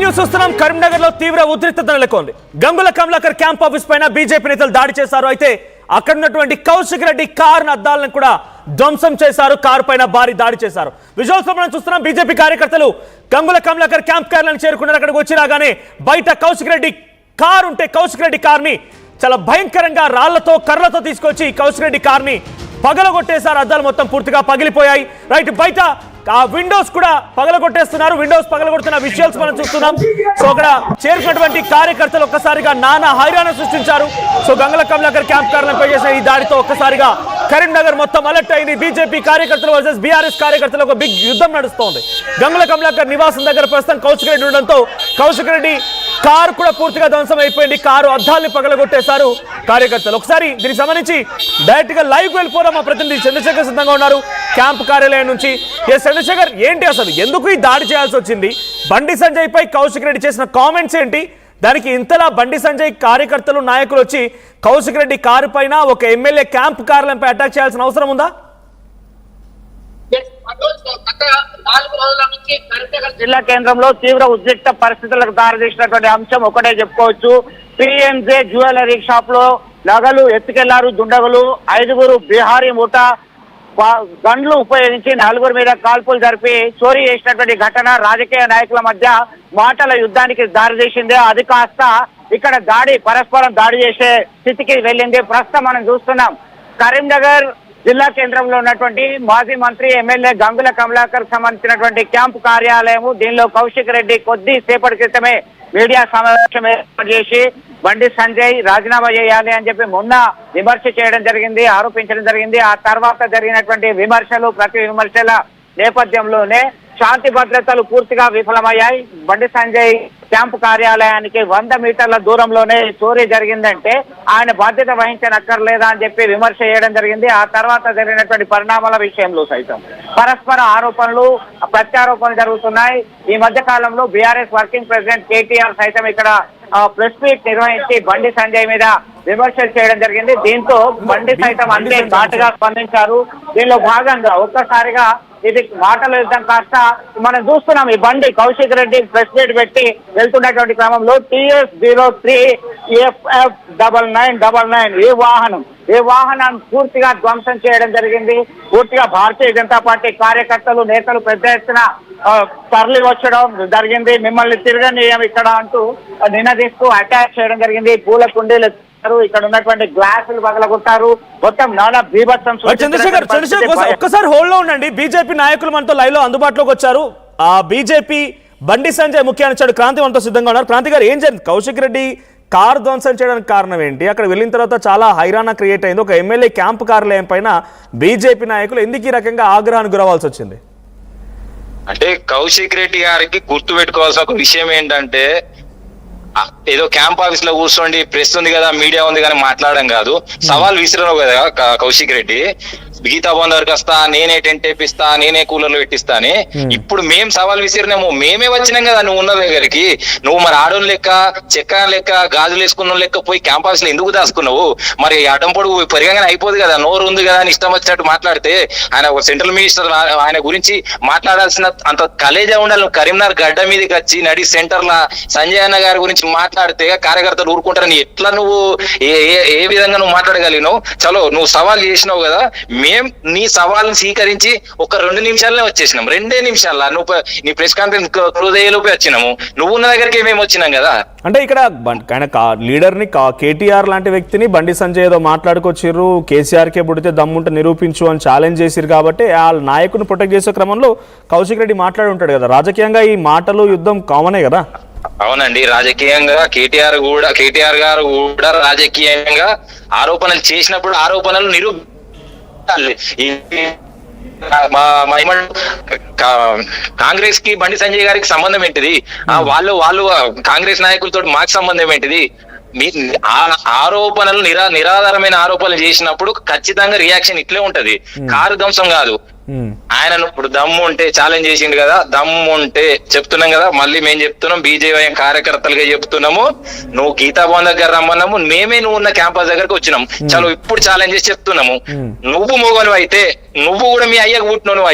News చూస్తున్నాం. కరీంనగర్ లో తీవ్ర ఉద్రిక్తత నెలకొంది. గంగుల కమలాకర్ క్యాంప్ ఆఫీస్ పైన బీజేపీ నేతలు దాడి చేశారు. అయితే అక్కడ ఉన్నటువంటి కౌశిక్ రెడ్డి కారు అద్దాలను కూడా ధ్వంసం చేశారు. కారు పైన భారీ దాడి చేశారు. విజువల్స్ లో మనం చూస్తున్నాం. బీజేపీ కార్యకర్తలు గంగుల కమలాకర్ క్యాంప్ కార్యాలయాన్ని చేరుకున్నారు. అక్కడికి వచ్చి రాగానే బయట కౌశిక్ రెడ్డి కారు ఉంటే కౌశిక్ రెడ్డి కార్ని చాలా భయంకరంగా రాళ్లతో కర్రలతో తీసుకొచ్చి కౌశిక్ రెడ్డి కార్ని పగలగొట్టేశారు. అద్దాలు మొత్తం పూర్తిగా పగిలిపోయాయి. రైట్, బయట ఆ విండోస్ కూడా పగలగొట్టేస్తున్నారు. విండోస్ పగలగొడుతున్న విజువల్స్ మనం చూస్తున్నాం. సో అక్కడ చేరుకున్నటువంటి కార్యకర్తలు ఒక్కసారిగా నానా హైరాణ సృష్టించారు. సో గంగుల కమలాకర్ క్యాంప్ కార్యాలయంపై చేసిన ఈ దాడితో ఒక్కసారిగా కరీంనగర్ మొత్తం అలర్ట్ అయింది. బీజేపీ కార్యకర్తలు వర్సెస్ బీఆర్ఎస్ కార్యకర్తలు ఒక బిగ్ యుద్ధం నడుస్తోంది. గంగుల కమలాకర్ నివాసం దగ్గర ప్రస్తుతం కౌశిక్ రెడ్డి ఉండడంతో కౌశిక్ రెడ్డి కారు కూడా పూర్తిగా ధ్వంసం అయిపోయింది. కారు అద్దాల్ని పగలగొట్టేశారు కార్యకర్తలు. ఒకసారి దీనికి సంబంధించి డైరెక్ట్ గా లైవ్ వెళ్ళిపోవడం మా ప్రతినిధి చంద్రశేఖర్ సిద్ధంగా ఉన్నారు క్యాంప్ కార్యాలయం నుంచి. చంద్రశేఖర్, ఏంటి అసలు ఎందుకు ఈ దాడి చేయాల్సి వచ్చింది? బండి సంజయ్ పై కౌశిక్ రెడ్డి చేసిన కామెంట్స్ ఏంటి? దానికి ఇంతలా బండి సంజయ్ కార్యకర్తలు నాయకులు వచ్చి కౌశిక్ రెడ్డి కారు పైన ఒక ఎమ్మెల్యే క్యాంప్ కార్యాలయంపై అటాక్ చేయాల్సిన అవసరం ఉందా? జిల్లా కేంద్రంలో తీవ్ర ఉద్రిక్త పరిస్థితులకు దారితీసినటువంటి అంశం ఒకటే చెప్పుకోవచ్చు. పిఎంజే జ్యువెలరీ షాప్ లో నగలు ఎత్తుకెళ్లారు దుండగులు. 5 బీహారీ ముఠా గన్లు ఉపయోగించి 4 మీద కాల్పులు జరిపి చోరీ చేసినటువంటి ఘటన రాజకీయ నాయకుల మధ్య మాటల యుద్ధానికి దారితీసింది. అది కాస్త ఇక్కడ పరస్పరం దాడి చేసే స్థితికి వెళ్ళింది. ప్రస్తుతం మనం చూస్తున్నాం కరీంనగర్ జిల్లా కేంద్రంలో ఉన్నటువంటి మాజీ మంత్రి ఎమ్మెల్యే గంగుల కమలాకర్ సంబంధించినటువంటి క్యాంపు కార్యాలయం. దీనిలో కౌశిక్ రెడ్డి కొద్ది సేపటి క్రితమే మీడియా సమావేశం ఏర్పాటు చేసి బండి సంజయ్ రాజీనామా చేయాలి అని చెప్పి మొన్న విమర్శ చేయడం జరిగింది, ఆరోపించడం జరిగింది. ఆ తర్వాత జరిగినటువంటి ప్రతి విమర్శల నేపథ్యంలోనే శాంతి భద్రతలు పూర్తిగా విఫలమయ్యాయి. బండి సంజయ్ క్యాంపు కార్యాలయానికి 100 మీటర్ల దూరంలోనే చోరీ జరిగిందంటే ఆయన బాధ్యత వహించనక్కర్లేదా అని చెప్పి విమర్శ చేయడం జరిగింది. ఆ తర్వాత జరిగినటువంటి పరిణామాల విషయంలో సైతం పరస్పర ఆరోపణలు ప్రత్యారోపణలు జరుగుతున్నాయి. ఈ మధ్య కాలంలో బీఆర్ఎస్ వర్కింగ్ ప్రెసిడెంట్ కేటీఆర్ సైతం ఇక్కడ ప్రెస్ మీట్ నిర్వహించి బండి సంజయ్ మీద విమర్శలు చేయడం జరిగింది. దీంతో బండి సైతం అంతే ఘాటుగా స్పందించారు. దీనిలో భాగంగా ఒక్కసారిగా ఇది మాటల యుద్ధం కాస్త మనం చూస్తున్నాం. ఈ బండి కౌశిక్ రెడ్డి ప్రెస్ మీట్ పెట్టి వెళ్తున్నటువంటి క్రమంలో TS03FF9999 ఈ వాహనాన్ని పూర్తిగా ధ్వంసం చేయడం జరిగింది. పూర్తిగా భారతీయ జనతా పార్టీ కార్యకర్తలు నేతలు పెద్ద ఎత్తున తరలి వచ్చడం జరిగింది. మిమ్మల్ని తిరగనీయం ఇక్కడ అంటూ నినదీస్తూ అటాక్ చేయడం జరిగింది. పూల కుండీలు ఇక్కడ ఉన్నటువంటి గ్లాసులు పగలగొట్టారు. మొత్తం నానా బీభత్సం. చంద్రశేఖర్ ఒక్కసారి హోల్డ్ లో ఉండండి. బీజేపీ నాయకులు మనతో లైవ్ లో అందుబాటులోకి వచ్చారు. ఆ బీజేపీ బండి సంజయ్ ముఖ్య అనుచరుడు క్రాంతి మనతో సిద్ధంగా ఉన్నారు. క్రాంతి గారు, ఏం జరిగింది? కౌశిక్ రెడ్డి కారు ధ్వంసం చేయడానికి కారణం ఏంటి? అక్కడ వెళ్ళిన తర్వాత చాలా హైరాణ క్రియేట్ అయింది. ఒక ఎమ్మెల్యే క్యాంపు కార్యాలయం పైన బీజేపీ నాయకులు ఎందుకు ఈ రకంగా ఆగ్రహానికి గురవాల్సి వచ్చింది? అంటే కౌశిక్ రెడ్డి గారికి గుర్తు పెట్టుకోవాల్సిన ఒక విషయం ఏంటంటే, ఏదో క్యాంప్ ఆఫీస్ లో కూర్చోండి, ప్రెస్ ఉంది కదా, మీడియా ఉంది కానీ మాట్లాడడం కాదు. సవాల్ విసిరావు కదా కౌశిక్ రెడ్డి. గీతా భవన్ దగ్గరికి వస్తా, నేనే టెంట్ వేపిస్తా, నేనే కూలర్లు పెట్టిస్తా అని. ఇప్పుడు మేం సవాల్ విసిరినాము, మేమే వచ్చినాం కదా నువ్వు ఉన్న దగ్గరికి. నువ్వు మరి ఆడోన్ లెక్క, చెక్క లెక్క, గాజులు వేసుకున్న లెక్క పోయి క్యాంప్ ఆఫీస్ లో ఎందుకు దాచుకున్నావు? మరి అడ్డం పొడుగు పెరగగానే అయిపోదు కదా. నోరు ఉంది కదా అని ఇష్టం వచ్చినట్టు మాట్లాడితే ఆయన ఒక సెంట్రల్ మినిస్టర్, ఆయన గురించి మాట్లాడాల్సిన అంత కలేజా ఉండాలి. కరీంనగర్ గడ్డ మీదకి వచ్చి నడి సెంటర్ లా సంజయ్ అన్న గారి గురించి మాట్లాడితే కార్యకర్తలు ఊరుకుంటారని ఎట్లా నువ్వు ఏ విధంగా నువ్వు మాట్లాడగలిగినావు? చలో, నువ్వు సవాల్ చేసినావు కదా, మేం నీ సవాల్ని స్వీకరించి ఒక 2 నిమిషాలనే వచ్చేసినాం. 2 నిమిషాల నువ్వు నీ ప్రెస్ కాన్ఫరెన్స్ క్లోజ్ అయ్యేలోపే వచ్చినాము. నువ్వు ఉన్న దగ్గరికి మేము వచ్చినాం కదా. అంటే ఇక్కడ లీడర్ ని కేటీఆర్ లాంటి వ్యక్తిని బండి సంజయ్ ఏదో మాట్లాడుకొచ్చిర్రు, కేసీఆర్ కే పుడితే దమ్ముంటే నిరూపించు అని ఛాలెంజ్ చేసిరు కాబట్టి ఆ నాయకుని ప్రొటెక్ట్ చేసే క్రమంలో కౌశిక్ రెడ్డి మాట్లాడి ఉంటాడు కదా. రాజకీయంగా ఈ మాటలు యుద్ధం కామనే కదా. అవునండి, రాజకీయంగా కేటీఆర్ గారు కూడా రాజకీయంగా ఆరోపణలు చేసినప్పుడు ఆరోపణలు కాంగ్రెస్ కి బండి సంజయ్ గారికి సంబంధం ఏంటిది? వాళ్ళు కాంగ్రెస్ నాయకులతో మాకు సంబంధం ఏంటిది? ఆరోపణలు నిరాధారమైన ఆరోపణలు చేసినప్పుడు ఖచ్చితంగా రియాక్షన్ ఇట్లే ఉంటది. కారు ధ్వంసం కాదు. ఆయన ఇప్పుడు దమ్ము ఉంటే ఛాలెంజ్ చేసిండు కదా, దమ్ము ఉంటే చెప్తున్నాం కదా, మళ్ళీ మేము చెప్తున్నాం, బీజేపీ కార్యకర్తలుగా చెప్తున్నాము, నువ్వు గీతా భవన్ దగ్గర రమ్మన్నాము, మేమే నువ్వు ఉన్న క్యాంపస్ దగ్గరకు వచ్చినాం. చలో ఇప్పుడు ఛాలెంజ్ చేసి చెప్తున్నాము, నువ్వు మోగను అయితే నువ్వు కూడా మీ అయ్యకు పుట్టినవు